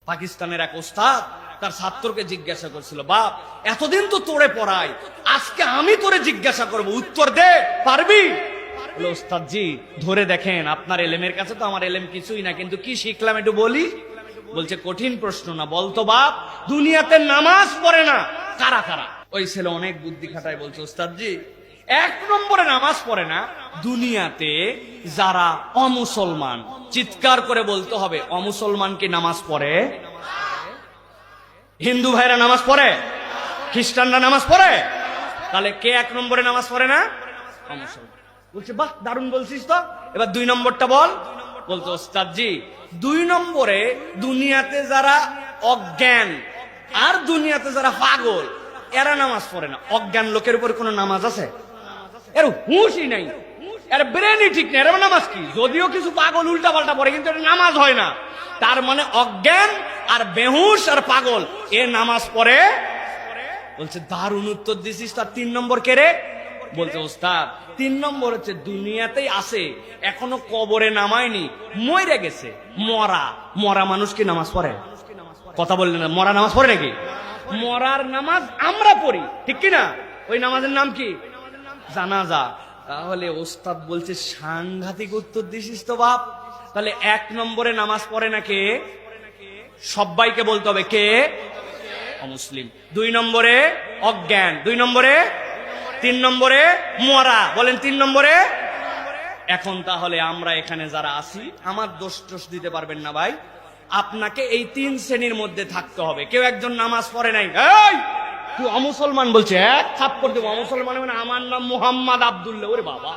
পাকিস্তানের এক ওস্তাদ তার ছাত্রকে জিজ্ঞাসা করছিল, বাপ এতদিন তো তোরে পড়াই, আজকে আমি তোরে জিজ্ঞাসা করব, উত্তর দে, পারবি? বলে, ওস্তাদ জি ধরে দেখেন, আপনার এলেমের কাছে তো আমার এলেম কিছুই না, কিন্তু কি শিখলাম একটু বলি। বলছে, কঠিন প্রশ্ন না, বলতো বাপ, দুনিয়াতে নামাজ পড়ে না কারা কারা? ওই ছেলে অনেক বুদ্ধি খাটায় বলছে, ওস্তাদ জি এক নম্বরে নামাজ পড়ে না দুনিয়াতে যারা অমুসলমান। চিৎকার করে বলতে হবে, অমুসলমান কি নামাজ পড়ে? হিন্দু ভাইরা নামাজ পড়ে? খ্রিস্টানরা নামাজ পড়ে? তাহলে কে এক নম্বরে নামাজ পড়ে না? অমুসলমান। বলছে, বাহ দারুণ বলছিস তো, এবার দুই নম্বরটা বল। বলতো, ওস্তাদ জি দুই নম্বরে দুনিয়াতে যারা অজ্ঞান আর দুনিয়াতে যারা পাগল এরা নামাজ পড়ে না। অজ্ঞান লোকের উপর কোন নামাজ আছে? এর হুঁশই নাই, এর ব্রেনই ঠিক নেই, এর নামাজ কি? যদিও কিছু পাগল উল্টা পাল্টা পড়ে, কিন্তু এটা নামাজ হয় না। তার মানে অজ্ঞান আর বেহুশ আর পাগল এ নামাজ পড়ে। বলছে, দারুণ উত্তর দিছিস। তার তিন নম্বর কে রে? বলছে, ওস্তাদ তিন নম্বর হচ্ছে দুনিয়াতেই আছে, এখনো কবরে নামায়নি, মরে গেছে। মরা মরা মানুষ কি নামাজ পড়ে? কথা বললেন না, মরা নামাজ পড়ে নাকি? মরার নামাজ আমরা পড়ি, ঠিক কিনা? ওই নামাজের নাম কি? জানাজা। তাহলে ওস্তাদ বলছে, সাংঘাতিক উত্তর দিছিস তো বাপ। তাহলে এক নম্বরে নামাজ পড়ে না কে? সবাইকে বলতে হবে কে? অমুসলিম। দুই নম্বরে অজ্ঞান, দুই নম্বরে, তিন নম্বরে মরা। বলেন তিন নম্বরে। এখন তাহলে আমরা এখানে যারা আছি, আমার দোষ টোষ দিতে পারবেন না ভাই, আপনাকে এই তিন শ্রেণীর মধ্যে থাকতে হবে। কেউ একজন নামাজ পড়ে নাই, এই তুই অমুসলমান, বলছে এক থাপ্পড় দেবো। অমুসলমান মানে আমার নাম মোহাম্মদ আব্দুল্লাহ। ওরে বাবা,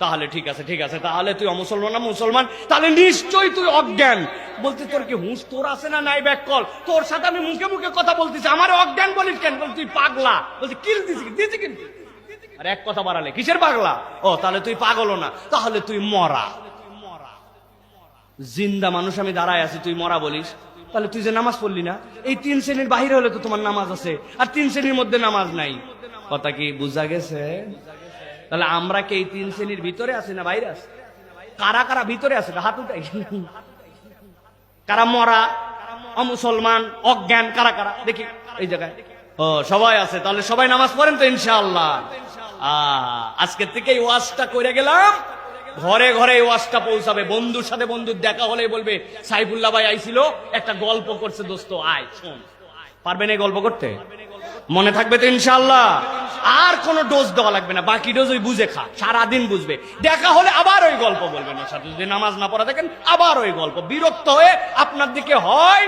তাহলে ঠিক আছে, ঠিক আছে, তাহলে তুই অমুসলমান না মুসলমান, তাহলে নিশ্চয়ই তুই অজ্ঞান। বলতে, তোর কি হুঁশ তোর আছে না নাই? ব্যাক কল, তোর সাথে আমি মুখে মুখে কথা বলতেছি, আমার অজ্ঞান বলিস কেন? বল তুই পাগলা। বলছে, কিল দিছি, দিছি কিন্তু। আর এক কথা বাড়ালে, কিসের পাগলা? ও তাহলে তুই পাগলও না, তাহলে তুই মরা। জিন্দা মানুষ আমি দাঁড়ায় আছি, তুই মরা বলিস, তাহলে তুই যে নামাজ পড়লি না। এই তিন শ্রেণীর বাহিরে হলে তো তোমার নামাজ আছে, আর তিন শ্রেণীর মধ্যে নামাজ নাই। কথা কি বুঝা গেছে? তাহলে আমরা কি এই তিন শ্রেণীর ভিতরে আছি না বাইরে আছি? কারা কারা ভিতরে আছে হাত উঠাই। কারা মরা, অমুসলমান, অজ্ঞান, কারা কারা দেখি এই জায়গায়? ও সবাই আছে, তাহলে সবাই নামাজ পড়েন তো ইনশাআল্লাহ। আজকে থেকে এই ওয়াজটা করে গেলাম, ঘরে ঘরে এই ওয়াজটা পৌঁছাবে। বন্ধুর সাথে বন্ধুর দেখা হলে বলবে, সাইফুল্লাহ ভাই আইছিল, একটা গল্প করছে, দোস্ত আয় শোন। পারবেন এই গল্প করতে? মনে থাকবে তো ইনশাআল্লাহ? আর কোন ডোজ দেওয়া লাগবে না, বাকি ডোজ ওই বুঝে খা, সারাদিন বুঝবে। দেখা হলে আবার ওই গল্প বলবেন, ওর সাথে যদি নামাজ না পড়া থাকেন আবার ওই গল্প। বিরক্ত হয়ে আপনার দিকে হয়